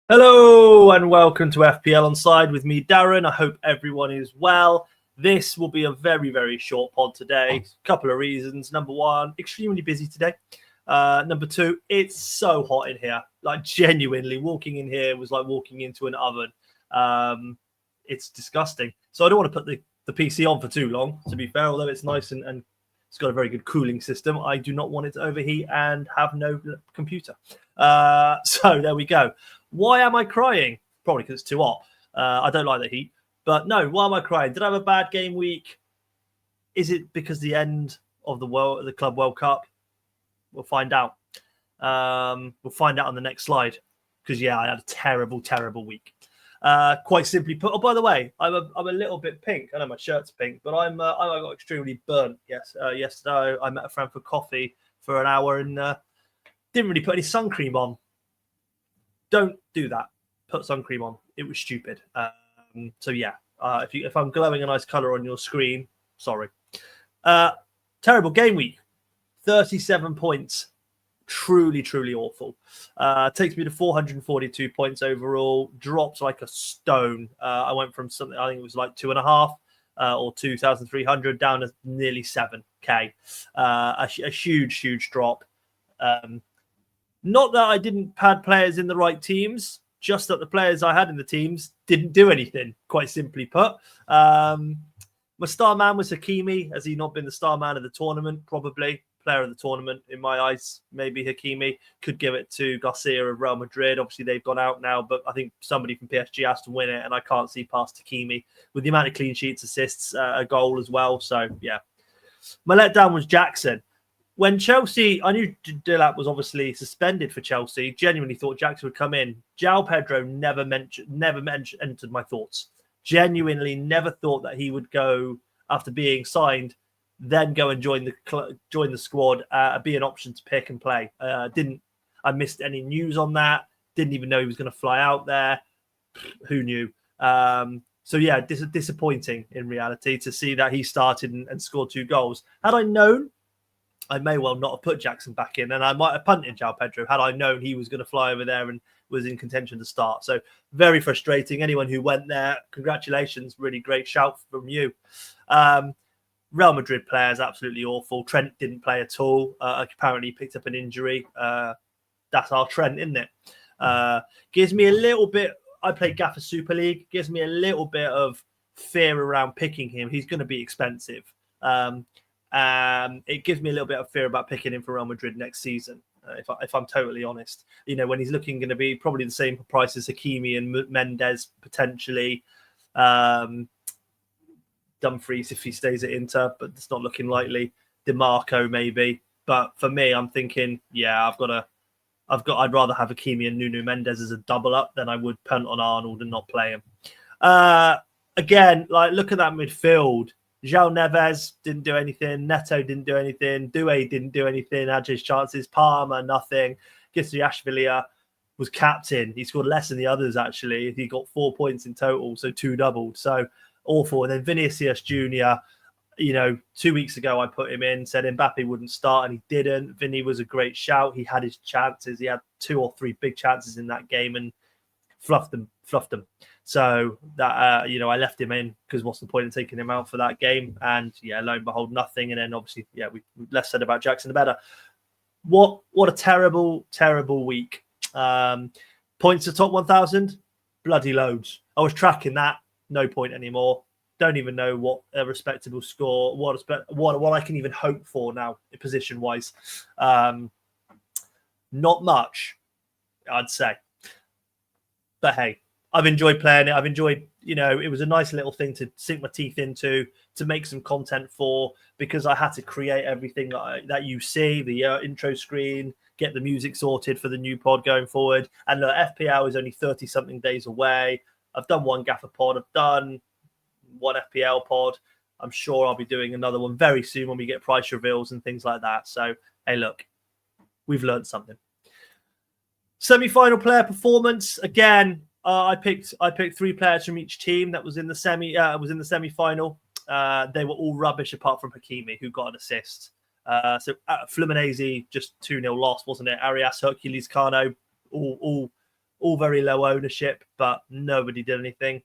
Hello and welcome to FPL Onside with me, Darren. I hope everyone is well. This will be a very, very short pod today. A couple of reasons. Number one, extremely busy today. Number two, it's so hot in here. Like genuinely, walking in here was like walking into an oven. It's disgusting. So I don't want to put the PC on for too long, to be fair, although it's nice and it's got a very good cooling system. I do not want it to overheat and have no computer. So there we go. Why am I crying? Probably because it's too hot. I don't like the heat. But no, why am I crying? Did I have a bad game week? Is it because the end of the Club World Cup? We'll find out. We'll find out on the next slide. Because, yeah, I had a terrible, terrible week. Quite simply put. Oh, by the way, I'm a little bit pink. I know my shirt's pink, but I got extremely burnt. Yesterday I met a friend for coffee for an hour and didn't really put any sun cream on. Don't do that. Put sun cream on. It was stupid. So yeah, if I'm glowing a nice color on your screen, sorry. Terrible game week. 37 points. Truly, truly awful. Takes me to 442 points overall. Drops like a stone. I went from something, I think it was like 2.5 or 2,300 down to nearly 7K. A huge, huge drop. Not that I didn't had players in the right teams, just that the players I had in the teams didn't do anything, quite simply put. My star man was Hakimi. Has he not been the star man of the tournament? Probably. Player of the tournament, in my eyes, maybe Hakimi. Could give it to Garcia of Real Madrid. Obviously, they've gone out now, but I think somebody from PSG has to win it, and I can't see past Hakimi. With the amount of clean sheets, assists, a goal as well. So, yeah. My letdown was Jackson. When Chelsea, I knew Dilap was obviously suspended for Chelsea. Genuinely thought Jackson would come in. João Pedro never entered my thoughts. Genuinely never thought that he would go after being signed, then go and join the squad, be an option to pick and play. I missed any news on that. Didn't even know he was going to fly out there. Who knew? So yeah, disappointing in reality to see that he started and scored 2 goals. Had I known, I may well not have put Jackson back in, and I might have punted João Pedro had I known he was going to fly over there and was in contention to start. So very frustrating. Anyone who went there, congratulations. Really great shout from you. Real Madrid players, absolutely awful. Trent didn't play at all. Apparently picked up an injury. That's our Trent, isn't it? Gives me a little bit, I played Gaffer Super League, gives me a little bit of fear around picking him. He's going to be expensive. It gives me a little bit of fear about picking him for Real Madrid next season, if I'm totally honest. You know, when he's looking going to be probably the same price as Hakimi and Mendes, potentially. Dumfries if he stays at Inter, but it's not looking likely. DeMarco maybe. But for me, I'm thinking, yeah, I'd rather have Hakimi and Nuno Mendes as a double up than I would punt on Arnold and not play him. Again, like look at that midfield. João Neves didn't do anything. Neto didn't do anything. Doué didn't do anything. Had his chances. Palmer, nothing. Gissriashvili was captain. He scored less than the others, actually. He got 4 points in total, so 2 doubled. So awful. And then Vinicius Jr., 2 weeks ago I put him in, said Mbappe wouldn't start, and he didn't. Vinny was a great shout. He had his chances. He had 2 or 3 big chances in that game and fluffed them. So that I left him in because what's the point in taking him out for that game? And yeah, lo and behold, nothing. And then obviously, yeah, we less said about Jackson the better. What a terrible, terrible week. Points to top 1,000, bloody loads. I was tracking that, no point anymore. Don't even know what a respectable score, what I can even hope for now, position wise. Not much, I'd say. But hey, I've enjoyed playing it. I've enjoyed, it was a nice little thing to sink my teeth into, to make some content for, because I had to create everything that you see, the intro screen, get the music sorted for the new pod going forward. And the FPL is only 30-something days away. I've done 1 Gaffer pod. I've done 1 FPL pod. I'm sure I'll be doing another one very soon when we get price reveals and things like that. So, hey, look, we've learned something. Semi-final player performance. Again, I picked 3 players from each team that was in the semi-final. They were all rubbish apart from Hakimi, who got an assist. So Fluminense just 2-0 loss, wasn't it? Arias, Hercules, Cano, all all very low ownership, but nobody did anything,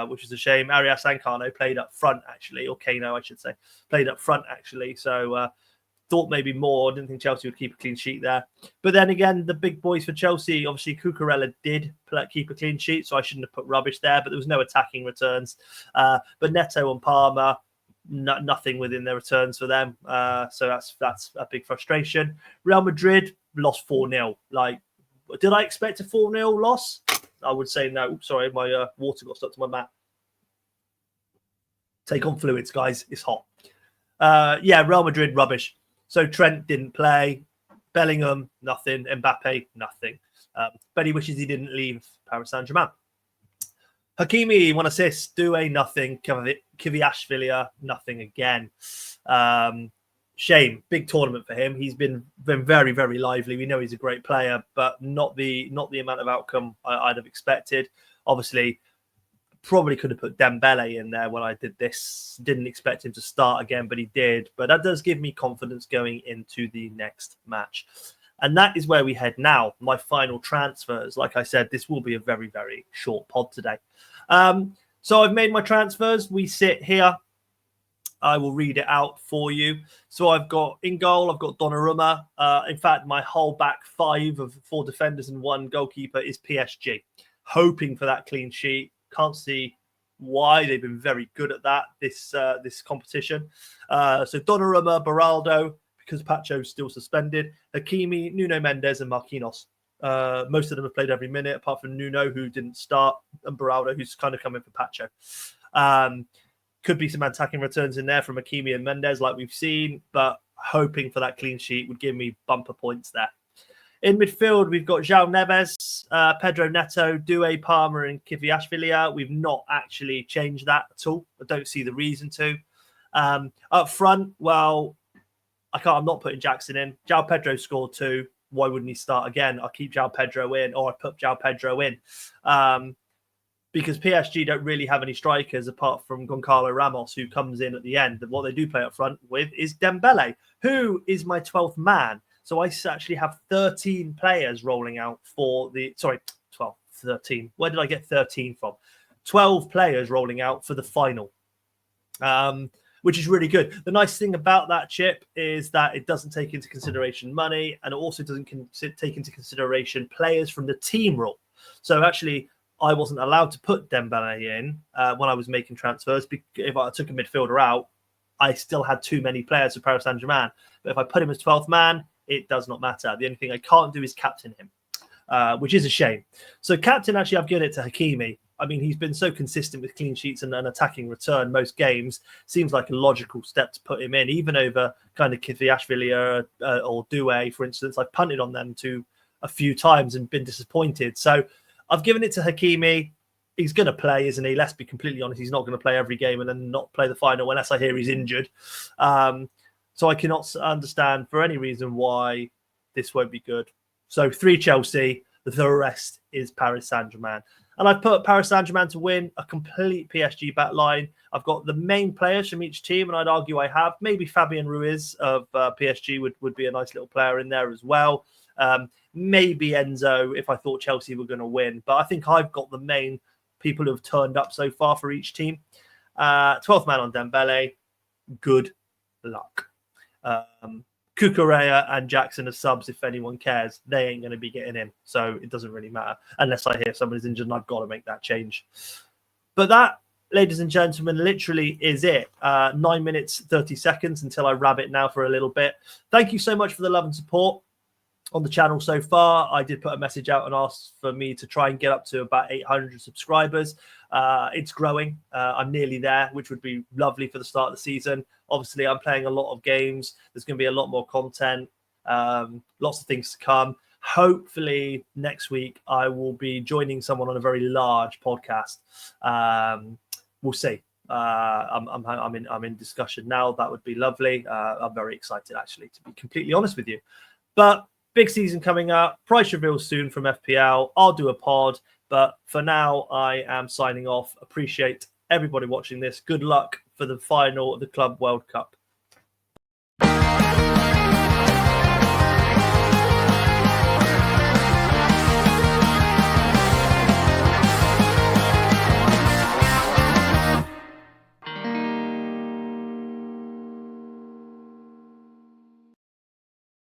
which is a shame. Arias Ancano played up front, actually, or Kano, I should say, played up front, actually. So thought maybe more. Didn't think Chelsea would keep a clean sheet there. But then again, the big boys for Chelsea, obviously Cucurella did keep a clean sheet, so I shouldn't have put rubbish there, but there was no attacking returns. But Neto and Palmer, nothing within their returns for them. So that's a big frustration. Real Madrid lost 4-0. Like, did I expect a 4-0 loss? I would say no. Oops, sorry, my water got stuck to my mat. Take on fluids, guys. It's hot. Yeah, Real Madrid, rubbish. So Trent didn't play. Bellingham, nothing. Mbappe, nothing. But he wishes he didn't leave Paris Saint-Germain. Hakimi, 1 assist. Doué, nothing. Kvyatskhelia, nothing again. Shame. Big tournament for him. He's been very, very lively. We know he's a great player, but not the amount of outcome I'd have expected. Obviously, probably could have put Dembele in there when I did this. Didn't expect him to start again, but he did. But that does give me confidence going into the next match. And that is where we head now. My final transfers. Like I said, this will be a very, very short pod today. So I've made my transfers. We sit here. I will read it out for you. So I've got in goal, I've got Donnarumma. In fact, my whole back 5 of 4 defenders and 1 goalkeeper is PSG. Hoping for that clean sheet. Can't see why. They've been very good at that this competition. So Donnarumma, Beraldo, because Pacho's still suspended, Hakimi, Nuno Mendes, and Marquinhos. Most of them have played every minute, apart from Nuno, who didn't start, and Beraldo, who's kind of coming for Pacho. Could be some attacking returns in there from Hakimi and Mendes, like we've seen, but hoping for that clean sheet would give me bumper points there. In midfield, we've got João Neves, Pedro Neto, Doué, Palmer, and Kvyatskhelia. We've not actually changed that at all. I don't see the reason to. Up front, well, I'm not putting Jackson in. João Pedro scored 2. Why wouldn't he start again? I'll keep João Pedro in, or I put João Pedro in. Because PSG don't really have any strikers apart from Goncalo Ramos, who comes in at the end. And what they do play up front with is Dembele, who is my 12th man. So I actually have 13 players rolling out for the... Sorry, 12, 13. Where did I get 13 from? 12 players rolling out for the final, which is really good. The nice thing about that chip is that it doesn't take into consideration money, and it also doesn't take into consideration players from the team rule. So actually, I wasn't allowed to put Dembele in when I was making transfers. If I took a midfielder out, I still had too many players for Paris Saint-Germain. But if I put him as 12th man, it does not matter. The only thing I can't do is captain him, which is a shame. So captain, actually, I've given it to Hakimi. I mean, he's been so consistent with clean sheets and an attacking return most games. Seems like a logical step to put him in, even over kind of Kvyatskhelia or Doué, for instance. I've punted on them a few times and been disappointed. So I've given it to Hakimi. He's going to play, isn't he? Let's be completely honest. He's not going to play every game and then not play the final unless I hear he's injured. So I cannot understand for any reason why this won't be good. So 3 Chelsea, the rest is Paris Saint-Germain. And I've put Paris Saint-Germain to win a complete PSG back line. I've got the main players from each team, and I'd argue I have. Maybe Fabian Ruiz of PSG would be a nice little player in there as well. Maybe Enzo if I thought Chelsea were going to win. But I think I've got the main people who have turned up so far for each team. 12th man on Dembele. Good luck. Cucurella and Jackson as subs, if anyone cares. They ain't going to be getting in. So it doesn't really matter. Unless I hear someone is injured and I've got to make that change. But that, ladies and gentlemen, literally is it. 9 minutes, 30 seconds until I rabbit now for a little bit. Thank you so much for the love and support on the channel so far. I did put a message out and asked for me to try and get up to about 800 subscribers. It's growing. I'm nearly there, which would be lovely for the start of the season. Obviously, I'm playing a lot of games. There's going to be a lot more content, lots of things to come. Hopefully, next week, I will be joining someone on a very large podcast. We'll see. I'm in discussion now. That would be lovely. I'm very excited, actually, to be completely honest with you. But big season coming up. Price reveal soon from FPL. I'll do a pod. But for now, I am signing off. Appreciate everybody watching this. Good luck for the final of the Club World Cup.